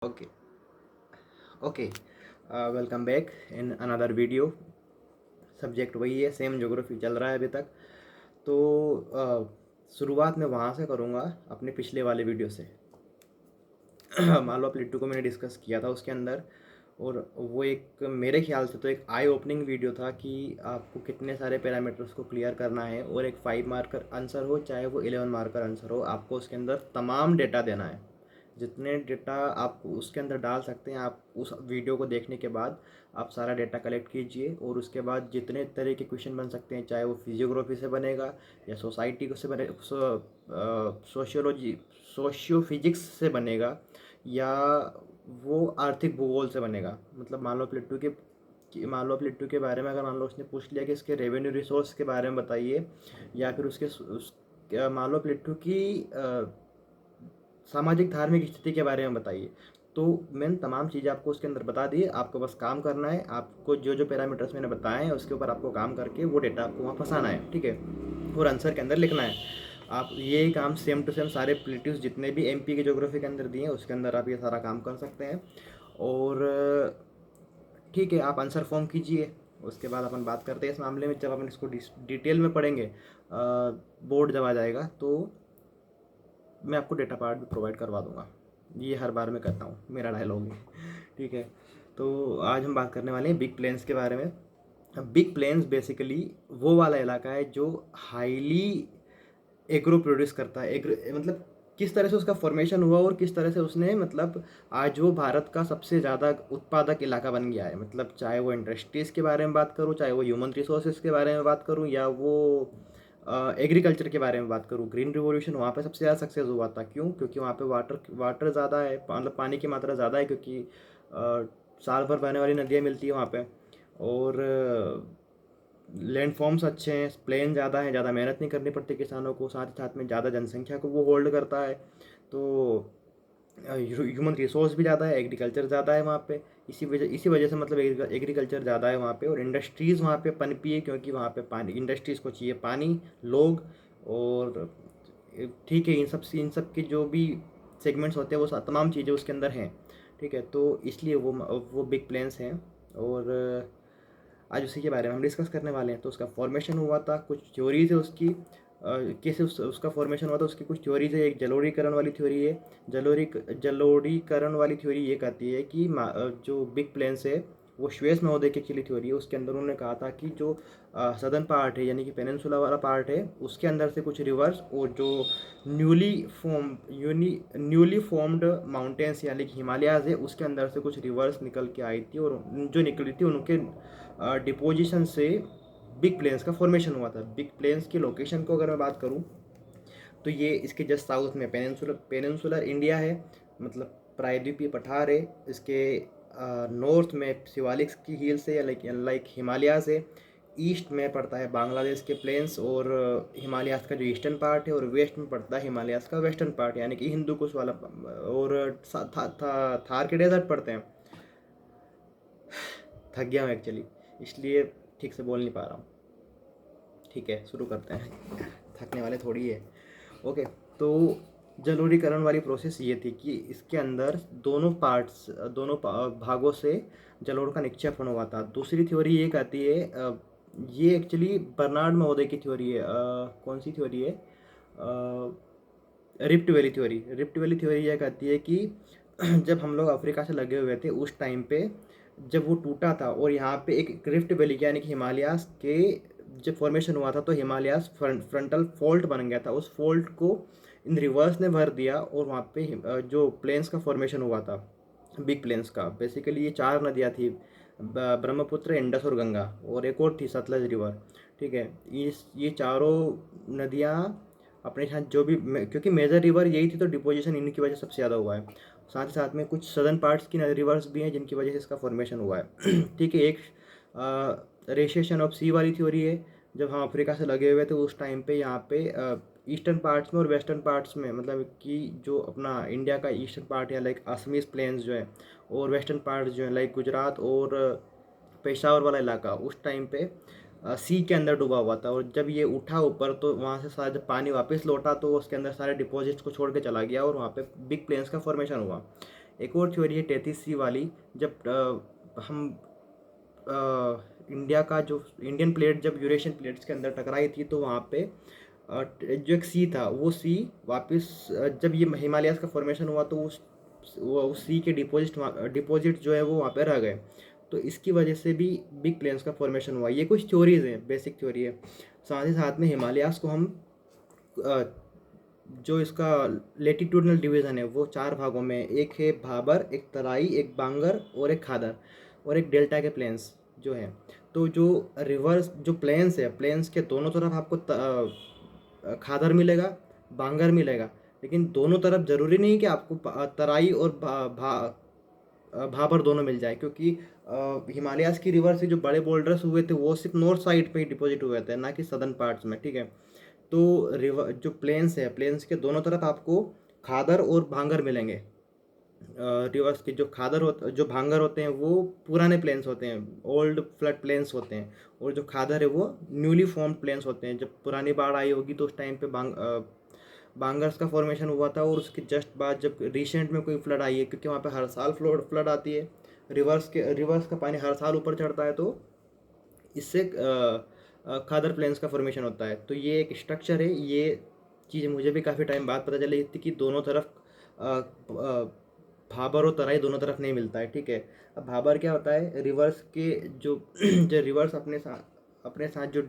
Okay, okay. Welcome back in another video. Subject वही है, same geography चल रहा है अभी तक। तो शुरुआत मैं वहाँ से करूँगा अपने पिछले वाले वीडियो से। मान लो प्लेटो को मैंने डिस्कस किया था उसके अंदर, और वो एक मेरे ख्याल से तो एक आई ओपनिंग वीडियो था कि आपको कितने सारे पैरामीटर्स को क्लियर करना है, और एक 5 मार्कर आंसर हो चाहे वो 11 मार्कर आंसर हो, आपको उसके अंदर तमाम डेटा देना है। जितने डेटा आप उसके अंदर डाल सकते हैं, आप उस वीडियो को देखने के बाद आप सारा डेटा कलेक्ट कीजिए, और उसके बाद जितने तरह के क्वेश्चन बन सकते हैं, चाहे वो फिजियोग्राफी से बनेगा या सोसाइटी को से बने, सोशियोलॉजी सोशियो फिजिक्स से बनेगा, या वो आर्थिक भूगोल से बनेगा। मतलब मान लो प्लेटू के बारे में अगर मान लो उसने पूछ लिया कि इसके रेवेन्यू रिसोर्स के बारे में बताइए, या फिर मान लो प्लेटू की सामाजिक धार्मिक स्थिति के बारे में बताइए, तो मैंने तमाम चीज़ें आपको उसके अंदर बता दी। आपको बस काम करना है, आपको जो जो पैरामीटर्स मैंने बताए हैं उसके ऊपर आपको काम करके वो डेटा आपको वहाँ फंसाना है, ठीक है, और आंसर के अंदर लिखना है। आप ये काम सेम टू सेम सारे प्लेट्यूज जितने भी एमपी की ज्योग्राफी के अंदर दिए हैं उसके अंदर आप ये सारा काम कर सकते हैं। और ठीक है, आप आंसर फॉर्म कीजिए। उसके बाद अपन बात करते हैं इस मामले में, जब अपन इसको डिटेल में पढ़ेंगे, बोर्ड जब आ जाएगा तो मैं आपको डेटा पार्ट भी प्रोवाइड करवा दूंगा। ये हर बार मैं करता हूँ, मेरा डायलॉग है। ठीक है, तो आज हम बात करने वाले हैं बिग प्लेन्स के बारे में। बिग प्लेन्स बेसिकली वो वाला इलाका है जो हाईली एग्रो प्रोड्यूस करता है। एग्रो मतलब किस तरह से उसका फॉर्मेशन हुआ और किस तरह से उसने मतलब आज वो भारत का सबसे ज़्यादा उत्पादक इलाका बन गया है। मतलब चाहे वो इंडस्ट्रीज़ के बारे में बात करूँ, चाहे वो ह्यूमन रिसोर्सेज के बारे में बात करूँ, या वो एग्रीकल्चर के बारे में बात करूँ। ग्रीन रिवोल्यूशन वहाँ पे सबसे ज़्यादा सक्सेस हुआ था। क्यों? क्योंकि वहाँ पे वाटर ज़्यादा है, मतलब पानी की मात्रा ज़्यादा है, क्योंकि साल भर बहने वाली नदियाँ मिलती है वहाँ पे, और लैंड फॉर्म्स अच्छे हैं, प्लेन ज़्यादा है, ज़्यादा मेहनत नहीं करनी पड़ती किसानों को, साथ ही साथ में ज़्यादा जनसंख्या को वो होल्ड करता है। तो ह्यूमन रिसोर्स भी ज़्यादा है, एग्रीकल्चर ज़्यादा है वहाँ पे। इसी वजह से मतलब एग्रीकल्चर ज़्यादा है वहाँ पे, और इंडस्ट्रीज़ वहाँ पे पनपी है, क्योंकि वहाँ पे पानी, इंडस्ट्रीज़ को चाहिए पानी, लोग, और ठीक है, इन सब के जो भी सेगमेंट्स होते हैं वो तमाम चीज़ें उसके अंदर हैं। ठीक है, तो इसलिए वो बिग प्लेन्स हैं, और आज उसी के बारे में हम डिस्कस करने वाले हैं। तो उसका फॉर्मेशन हुआ था, कुछ थ्योरीज है उसकी, कैसे उसका फॉर्मेशन हुआ था, उसकी कुछ थ्योरीज है। एक जलोढ़ीकरण वाली थ्योरी है। जलोढ़ीकरण वाली थ्योरी ये कहती है कि जो बिग प्लेन्स है वो श्वेस महोदय की एक्चुअली थ्योरी है। उसके अंदर उन्होंने कहा था कि जो सदर्न पार्ट है, यानी कि पेनिनसुला वाला पार्ट है, उसके अंदर से कुछ रिवर्स, और जो न्यूली फॉर्म्ड माउंटेन्स यानी कि हिमालयाज है, उसके अंदर से कुछ रिवर्स निकल के आई थी, और जो निकली थी उनके डिपोजिशन से बिग प्लेन्स का फॉर्मेशन हुआ था। बिग प्लेन्स की लोकेशन को अगर मैं बात करूँ तो ये इसके जस्ट साउथ में पेनिनसुलर इंडिया है, मतलब प्रायद्वीपीय पठार है। इसके नॉर्थ में शिवालिक की हिल्स है, लाइक हिमालयाज है। ईस्ट में पड़ता है बांग्लादेश के प्लेन्स और हिमालयाज का जो ईस्टर्न पार्ट है, और वेस्ट में पड़ता है हिमालयाज का वेस्टर्न पार्ट, यानी कि हिंदू कुश वाला, और थार के डेजर्ट पड़ते हैं। थक गया हूँ एक्चुअली, इसलिए ठीक से बोल नहीं पा रहा हूँ। ठीक है, शुरू करते हैं। थकने वाले थोड़ी है। ओके, तो जलोढ़ीकरण वाली प्रोसेस ये थी कि इसके अंदर भागों से जलोढ़ का निक्षेपण हुआ था। दूसरी थ्योरी ये कहती है, ये एक्चुअली बर्नार्ड महोदय की थ्योरी है। कौन सी थ्योरी है? रिफ्ट वैली थ्योरी यह कहती है कि जब हम लोग अफ्रीका से लगे हुए थे उस टाइम पे, जब वो टूटा था, और यहाँ पे एक रिफ्ट वैली यानी कि हिमालयास के जब फॉर्मेशन हुआ था, तो हिमालयास फ्रंटल फॉल्ट बन गया था। उस फॉल्ट को इन रिवर्स ने भर दिया, और वहाँ पे जो प्लेन्स का फॉर्मेशन हुआ था, बिग प्लेन्स का। बेसिकली ये 4 नदियाँ थी, ब्रह्मपुत्र, इंडस और गंगा, और एक और थी सतलज रिवर। ठीक है, ये चारों नदियाँ अपने साथ जो भी क्योंकि मेजर रिवर यही थी, तो डिपोजिशन इन्हीं की वजह से सबसे ज़्यादा हुआ है। साथ ही साथ में कुछ सदर्न पार्ट्स की रिवर्स भी हैं जिनकी वजह से इसका फॉर्मेशन हुआ है। ठीक है, एक रेशिएशन ऑफ सी वाली थ्योरी है। जब हम अफ्रीका से लगे हुए थे उस टाइम पे यहाँ पे ईस्टर्न पार्ट्स में और वेस्टर्न पार्ट्स में, मतलब कि जो अपना इंडिया का ईस्टर्न पार्ट है लाइक असमीज प्लेन्स जो है, और वेस्टर्न पार्ट्स जो है लाइक गुजरात और पेशावर वाला इलाका, उस टाइम पे सी के अंदर डूबा हुआ था। और जब ये उठा ऊपर, तो वहाँ से सारा जब पानी वापस लौटा तो उसके अंदर सारे डिपॉजिट्स को छोड़ के चला गया, और वहाँ पे बिग प्लेन्स का फॉर्मेशन हुआ। एक और थ्योरी है 33C वाली, जब हम इंडिया का जो इंडियन प्लेट जब यूरेशियन प्लेट्स के अंदर टकराई थी, तो वहाँ पे जो एक सी था, वो सी वापस जब ये हिमालयाज़ का फॉर्मेशन हुआ तो उस सी के डिपॉजिट जो है वो वहाँ पे रह गए। तो इसकी वजह से भी बिग प्लेन्स का फॉर्मेशन हुआ। ये कुछ थ्योरीज हैं, बेसिक थ्योरी है। साथ ही साथ में हिमालयाज़ को हम अ, जो इसका लेटिट्यूडनल डिवीज़न है वो 4 भागों में, एक है भाबर, एक तराई, एक बांगर और एक खादर, और एक डेल्टा के प्लेन्स जो हैं। तो जो रिवर्स जो प्लेन्स है, प्लेन्स के दोनों तरफ आपको खादर मिलेगा, बांगर मिलेगा, लेकिन दोनों तरफ ज़रूरी नहीं कि आपको तराई और भाबर दोनों मिल जाए, क्योंकि हिमालयाज़ की रिवर से जो बड़े बोल्डर्स हुए थे वो सिर्फ नॉर्थ साइड पे ही डिपॉजिट हुए थे, ना कि सदर्न पार्ट्स में, ठीक है। तो रिवर जो प्लेन्स है, प्लेन्स के दोनों तरफ आपको खादर और भांगर मिलेंगे। रिवर्स के जो जो भांगर होते हैं वो पुराने प्लेन्स होते हैं, ओल्ड फ्लड प्लेन्स होते हैं, और जो खादर है वो न्यूली फॉर्म्ड प्लेन्स होते हैं। जब पुरानी बाढ़ आई होगी तो उस टाइम पे बांगर्स का फॉर्मेशन हुआ था, और उसके जस्ट बाद जब रिसेंट में कोई फ्लड आई है, क्योंकि वहाँ पे हर साल फ्लड आती है, रिवर्स का पानी हर साल ऊपर चढ़ता है, तो इससे खादर प्लेन्स का फॉर्मेशन होता है। तो ये एक स्ट्रक्चर है। ये चीज़ मुझे भी काफ़ी टाइम बाद पता चली थी कि दोनों तरफ भाबर और तराई दोनों तरफ नहीं मिलता है, ठीक है। अब भाबर क्या होता है, रिवर्स के जो जो रिवर्स अपने साथ जो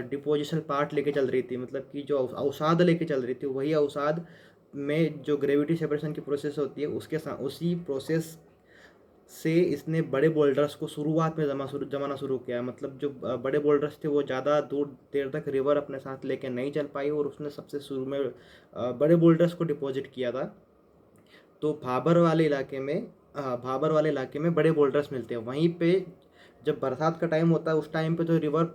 डिपोजिशन पार्ट लेके चल रही थी, मतलब कि जो अवसाद लेके चल रही थी, वही अवसाद में जो ग्रेविटी सेपरेशन की प्रोसेस होती है उसके साथ, उसी प्रोसेस से इसने बड़े बोल्डर्स को शुरुआत में जमाना शुरू किया। मतलब जो बड़े बोल्डर्स थे वो ज़्यादा दूर देर तक रिवर अपने साथ लेके नहीं चल पाई, और उसने सबसे शुरू में बड़े बोल्डर्स को डिपॉजिट किया था। तो भाबर वाले इलाके में बड़े बोल्डर्स मिलते हैं। वहीं पे जब बरसात का टाइम होता है उस टाइम पे तो river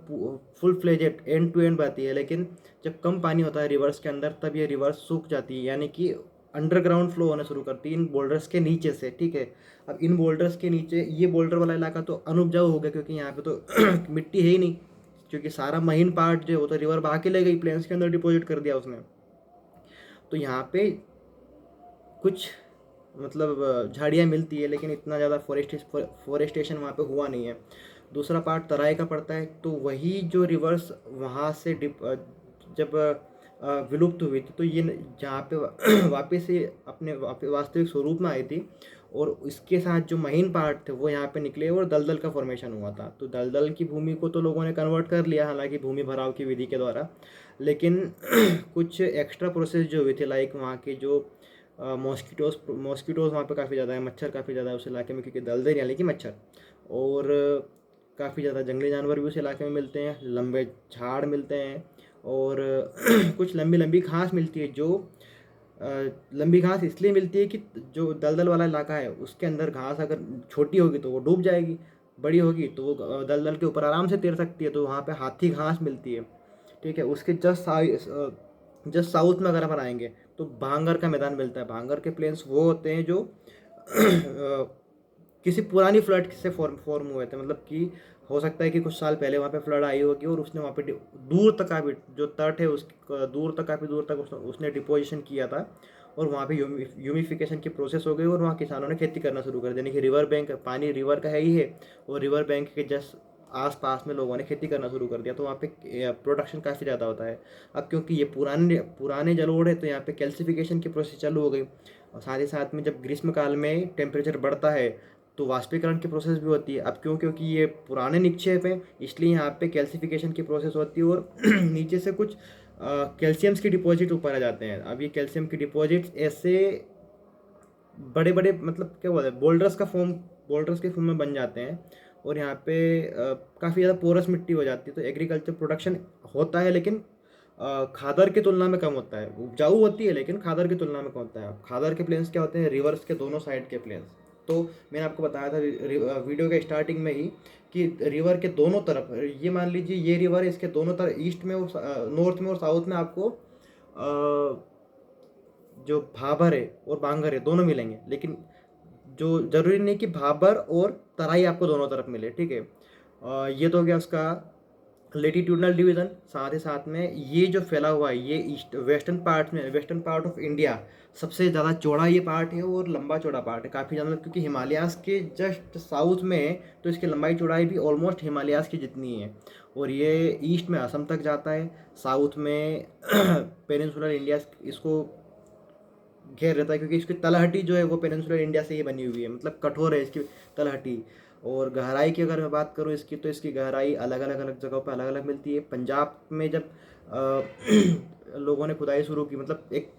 full fledged end to end बहती है, लेकिन जब कम पानी होता है रिवर्स के अंदर तब ये रिवर्स सूख जाती है, यानी कि अंडरग्राउंड फ्लो होना शुरू करती है इन बोल्डर्स के नीचे से, ठीक है। अब इन बोल्डर्स के नीचे ये बोल्डर वाला इलाका तो अनउपजाऊ हो गया, क्योंकि यहाँ पे तो मिट्टी है ही नहीं, क्योंकि सारा महीन पार्ट जो है वो तो रिवर बहा के ले गई, प्लेन्स के अंदर डिपॉजिट कर दिया उसने। तो यहाँ पे कुछ मतलब झाड़ियाँ मिलती है, लेकिन इतना ज़्यादा फॉरेस्टेशन वहाँ पे हुआ नहीं है। दूसरा पार्ट तराई का पड़ता है, तो वही जो रिवर्स वहाँ से जब विलुप्त हुई थी, तो ये जहाँ पे वापस से अपने वास्तविक स्वरूप में आई थी, और इसके साथ जो महीन पार्ट थे वो यहाँ पे निकले और दलदल का फॉर्मेशन हुआ था। तो दलदल की भूमि को तो लोगों ने कन्वर्ट कर लिया, हालांकि भूमि भराव की विधि के द्वारा, लेकिन कुछ एक्स्ट्रा प्रोसेस जो हुई थी, लाइक वहाँ के जो मॉस्किटोज़ वहाँ पे काफ़ी ज़्यादा है, मच्छर काफ़ी ज़्यादा है उस इलाके में, क्योंकि दलदल यानी कि मच्छर, और काफ़ी ज़्यादा जंगली जानवर भी उस इलाके में मिलते हैं, लंबे झाड़ मिलते हैं, और कुछ लंबी लंबी घास मिलती है। जो लंबी घास इसलिए मिलती है कि जो दलदल वाला इलाका है उसके अंदर घास अगर छोटी होगी तो वो डूब जाएगी, बड़ी होगी तो वो दलदल के ऊपर आराम से तैर सकती है, तो वहाँ पे हाथी घास मिलती है, ठीक है। उसके जस्ट साउथ में अगर अपन आएंगे तो भांगर का मैदान मिलता है। भांगर के प्लेन्स वो होते हैं जो किसी पुरानी फ्लड से फॉर्म हुए थे, मतलब कि हो सकता है कि कुछ साल पहले वहाँ पे फ्लड आई होगी, और उसने वहाँ पे दूर तक काफ़ी जो तट है उस दूर तक काफ़ी दूर तक उसने डिपोजिशन किया था, और वहाँ पे ह्यूमिफिकेशन की प्रोसेस हो गई, और वहाँ किसानों ने खेती करना शुरू कर दी। यानी कि रिवर बैंक, पानी रिवर का है ही है, और रिवर बैंक के जस्ट आस पास में लोगों ने खेती करना शुरू कर दिया, तो वहाँ पे प्रोडक्शन काफ़ी ज़्यादा होता है। अब क्योंकि ये पुराने पुराने जलोढ़ है, तो यहाँ पे कैल्सिफिकेशन की प्रोसेस चालू हो गई, और साथ ही साथ में जब ग्रीष्म काल में टेम्परेचर बढ़ता है तो वाष्पीकरण की प्रोसेस भी होती है। अब क्योंकि ये पुराने निक्षेप हैं, इसलिए यहाँ पे कैल्सिफिकेशन की प्रोसेस होती है, और नीचे से कुछ कैल्शियम्स की डिपॉजिट ऊपर आ जाते हैं। अब ये कैल्शियम की डिपॉजिट्स ऐसे बड़े बड़े, मतलब क्या बोलते हैं, बोल्डर्स के फॉर्म में बन जाते हैं, और यहाँ पे काफ़ी ज़्यादा पोरस मिट्टी हो जाती है। तो एग्रीकल्चर प्रोडक्शन होता है, लेकिन खादर की तुलना में कम होता है। उपजाऊ होती है लेकिन खादर की तुलना में कम होता है। खादर के प्लेन्स क्या होते हैं, रिवर्स के दोनों साइड के प्लेन्स। तो मैंने आपको बताया था वीडियो के स्टार्टिंग में ही कि रिवर के दोनों तरफ, ये मान लीजिए ये रिवर है, इसके दोनों तरफ ईस्ट में और नॉर्थ में और साउथ में आपको जो भाबर है और बांगर है दोनों मिलेंगे, लेकिन जो ज़रूरी नहीं कि भाबर और तराई आपको दोनों तरफ मिले, ठीक है। ये तो हो गया उसका लेटीट्यूडनल डिवीज़न, साथ ही साथ में ये जो फैला हुआ है ये ईस्ट वेस्टर्न पार्ट में, वेस्टर्न पार्ट ऑफ इंडिया सबसे ज़्यादा चौड़ा ये पार्ट है और लंबा चौड़ा पार्ट है काफ़ी ज़्यादा, क्योंकि हिमालयाज़ के जस्ट साउथ में है तो इसकी लंबाई चौड़ाई भी ऑलमोस्ट हिमालयाज़ की जितनी है। और ये ईस्ट में असम तक जाता है, साउथ में पेनिनसुलर इंडिया इसको घेर रहता है, क्योंकि इसकी तलहटी जो है वो पेनिनसुलर इंडिया से ही बनी हुई है, मतलब कठोर है इसकी तलहटी। और गहराई की अगर मैं बात करूँ इसकी, तो इसकी गहराई अलग जगहों पर अलग अलग मिलती है। पंजाब में जब लोगों ने खुदाई शुरू की, मतलब एक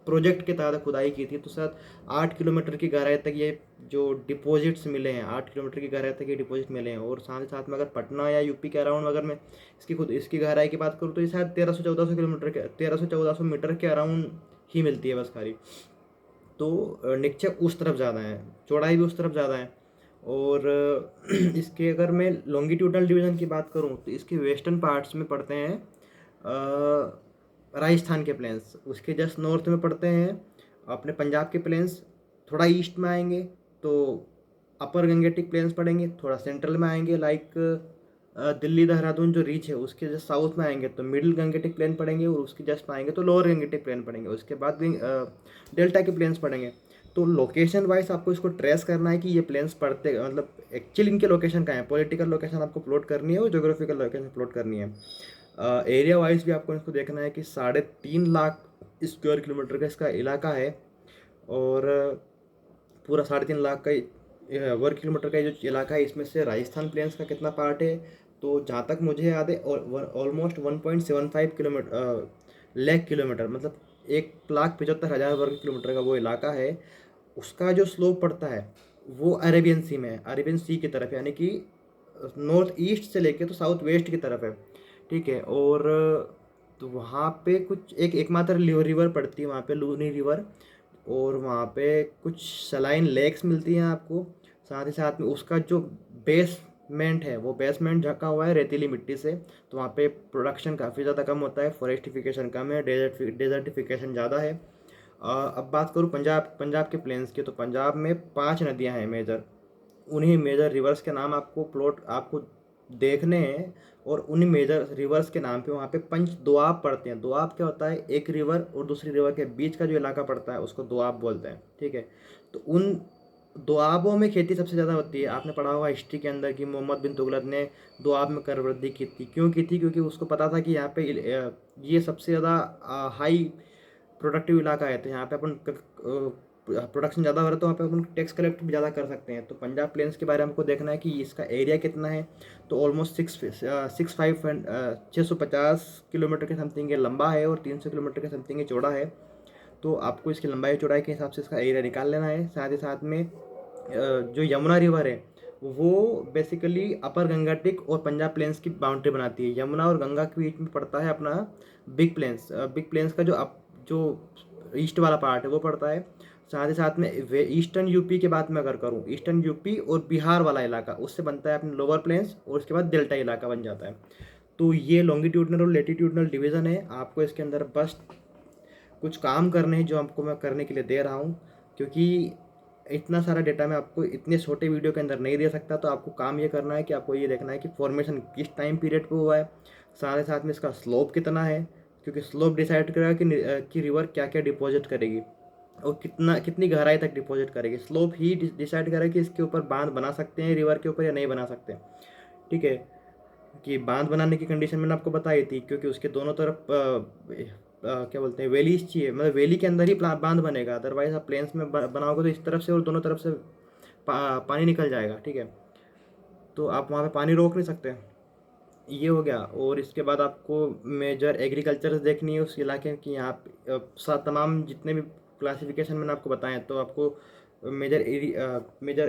प्रोजेक्ट के तहत खुदाई की थी, तो शायद 8 किलोमीटर की गहराई तक ये जो डिपॉजिट्स मिले हैं, 8 किलोमीटर की गहराई तक ये डिपॉजिट मिले हैं। और साथ ही साथ में अगर पटना या यूपी के अराउंड अगर मैं इसकी गहराई की बात करूँ, तो ये शायद 1300 के अराउंड ही मिलती है बस खाली। तो निक्षेप उस तरफ ज़्यादा है, चौड़ाई भी उस तरफ ज़्यादा है। और इसके अगर मैं लॉन्गिट्यूडनल डिवीज़न की बात करूँ, तो इसके वेस्टर्न पार्ट्स में पड़ते हैं राजस्थान के प्लेन्स, उसके जस्ट नॉर्थ में पड़ते हैं अपने पंजाब के प्लेन्स, थोड़ा ईस्ट में आएंगे तो अपर गंगेटिक प्लेन्स पड़ेंगे, थोड़ा सेंट्रल में आएंगे लाइक दिल्ली देहरादून जो रीच है उसके जस्ट साउथ में आएंगे तो मिडिल गंगेटिक प्लेन पड़ेंगे, और उसके जस्ट में आएंगे तो लोअर गंगेटिक प्लेन पड़ेंगे, उसके बाद डेल्टा के प्लेन्स पड़ेंगे। तो लोकेशन वाइज आपको इसको ट्रेस करना है कि ये प्लेन्स पड़ते, मतलब एक्चुअली इनके लोकेशन कहाँ है, पॉलिटिकल लोकेशन आपको प्लॉट करनी है और जोग्राफिकल लोकेशन प्लॉट करनी है। एरिया वाइज भी आपको इसको देखना है कि 3.5 लाख स्क्वायर किलोमीटर का इसका इलाका है, और पूरा 3.5 लाख का वर्ग किलोमीटर का ये जो इलाका है, इसमें से राजस्थान प्लेन्स का कितना पार्ट है, तो जहाँ तक मुझे याद है ऑलमोस्ट 1.75 किलोमीटर लाख किलोमीटर, मतलब 1,75,000 वर्ग किलोमीटर का वो इलाका है। उसका जो स्लोप पड़ता है वो अरेबियन सी में है, अरेबियन सी की तरफ, यानी कि नॉर्थ ईस्ट से लेके तो साउथ वेस्ट की तरफ है, ठीक है। और तो वहाँ पे कुछ एकमात्र रिवर पड़ती है वहाँ पे, लूनी रिवर, और वहाँ पे कुछ सलाइन लेक्स मिलती हैं आपको। साथ ही साथ में उसका जो बेसमेंट है वो बेसमेंट ढका हुआ है रेतीली मिट्टी से, तो वहाँ पे प्रोडक्शन काफ़ी ज़्यादा कम होता है, फॉरेस्टिफिकेशन कम है, डेजर्टिफिकेशन ज़्यादा है। अब बात करूँ पंजाब के प्लेन्स की, तो पंजाब में 5 नदियाँ हैं मेजर, उन्हीं मेजर रिवर्स के नाम आपको देखने हैं, और उन्हीं मेजर रिवर्स के नाम पे वहाँ पे पंच दोआब पड़ते हैं। दोआब क्या होता है, एक रिवर और दूसरी रिवर के बीच का जो इलाका पड़ता है उसको दोआब बोलते हैं, ठीक है। तो उन दोआबों में खेती सबसे ज़्यादा होती है। आपने पढ़ा होगा हिस्ट्री के अंदर कि मोहम्मद बिन तुगलक ने दोआब में कर वृद्धि की थी। क्यों की थी? क्योंकि उसको पता था कि यहाँ पे ये सबसे ज़्यादा हाई प्रोडक्टिव इलाका है, तो यहाँ पे अपन प्रोडक्शन ज़्यादा हो रहा है तो वहाँ पे अपन टैक्स कलेक्ट भी ज़्यादा कर सकते हैं। तो पंजाब प्लेन्स के बारे में हमको देखना है कि इसका एरिया कितना है, तो ऑलमोस्ट 650 किलोमीटर के समथिंग ये लंबा है, और 300 किलोमीटर के समथिंग ये चौड़ा है। तो आपको इसकी लंबाई चौड़ाई के हिसाब से इसका एरिया निकाल लेना है। साथ ही साथ में जो यमुना रिवर है वो बेसिकली अपर गंगाटिक और पंजाब प्लेन्स की बाउंड्री बनाती है। यमुना और गंगा के बीच में पड़ता है अपना बिग प्लेन्स का जो ईस्ट वाला पार्ट है वो पड़ता है। साथ ही साथ में ईस्टर्न यूपी की बात मैं अगर करूँ, ईस्टर्न यूपी और बिहार वाला इलाका, उससे बनता है अपने लोअर प्लेन्स, और उसके बाद डेल्टा इलाका बन जाता है। तो ये लॉन्गिट्यूडनल और लेटीट्यूडनल डिवीज़न है। आपको इसके अंदर बस कुछ काम करने हैं जो आपको मैं करने के लिए दे रहा हूँ, क्योंकि इतना सारा डेटा मैं आपको इतने छोटे वीडियो के अंदर नहीं दे सकता। तो आपको काम ये करना है कि आपको ये देखना है कि फॉर्मेशन किस टाइम पीरियड पे हुआ है, साथ ही साथ में इसका स्लोप कितना है, क्योंकि स्लोप डिसाइड करेगा कि रिवर क्या क्या डिपॉजिट करेगी और कितनी गहराई तक डिपॉजिट करेगी। स्लोप ही डिसाइड करेगा कि इसके ऊपर बांध बना सकते हैं रिवर के ऊपर या नहीं बना सकते, ठीक है। कि बांध बनाने की कंडीशन मैंने आपको बताई थी, क्योंकि उसके दोनों तरफ क्या बोलते हैं, वैलीज चाहिए, मतलब वैली के अंदर ही बांध बनेगा। अदरवाइज आप प्लेन्स में बनाओगे तो इस तरफ से और दोनों तरफ से पानी निकल जाएगा, ठीक है। तो आप वहाँ पे पानी रोक नहीं सकते। ये हो गया। और इसके बाद आपको मेजर एग्रीकल्चर देखनी है उस इलाके की। यहाँ तमाम जितने भी क्लासिफिकेशन मैंने आपको बताए, तो आपको मेजर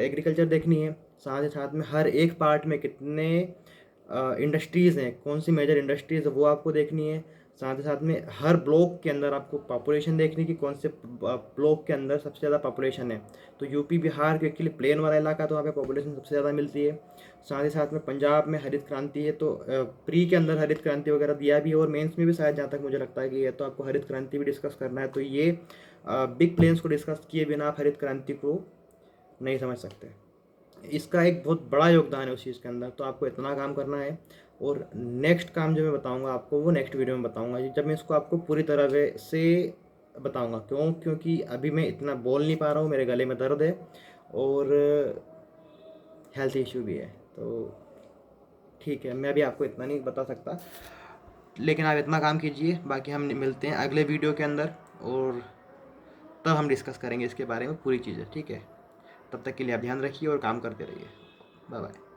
एग्रीकल्चर देखनी है। साथ ही साथ में हर एक पार्ट में कितने इंडस्ट्रीज़ हैं, कौन सी मेजर इंडस्ट्रीज़ है वो आपको देखनी है। साथ ही साथ में हर ब्लॉक के अंदर आपको पॉपुलेशन देखनी कि कौन से ब्लॉक के अंदर सबसे ज़्यादा पॉपुलेशन है। तो यूपी बिहार के एक्चुअली प्लेन वाला इलाका, तो वहाँ पे पॉपुलेशन सबसे ज़्यादा मिलती है। साथ ही साथ में पंजाब में हरित क्रांति है, तो प्री के अंदर हरित क्रांति वगैरह दिया भी है, और मेंस में भी शायद जहाँ तक मुझे लगता है कि ये तो आपको हरित क्रांति भी डिस्कस करना है। तो ये बिग प्लेन्स को डिस्कस किए बिना आप हरित क्रांति को नहीं समझ सकते। इसका एक बहुत बड़ा योगदान है उस चीज़ के अंदर, तो आपको इतना काम करना है। और नेक्स्ट काम जो मैं बताऊंगा आपको वो नेक्स्ट वीडियो में बताऊंगा, जब मैं इसको आपको पूरी तरह से बताऊंगा। क्योंकि अभी मैं इतना बोल नहीं पा रहा हूँ, मेरे गले में दर्द है और हेल्थ इश्यू भी है। तो ठीक है, मैं भी आपको इतना नहीं बता सकता, लेकिन आप इतना काम कीजिए। बाकी हम मिलते हैं अगले वीडियो के अंदर और तब हम डिस्कस करेंगे इसके बारे में पूरी चीज़ें, ठीक है। तब तक के लिए आप ध्यान रखिए और काम करते रहिए। Bye bye.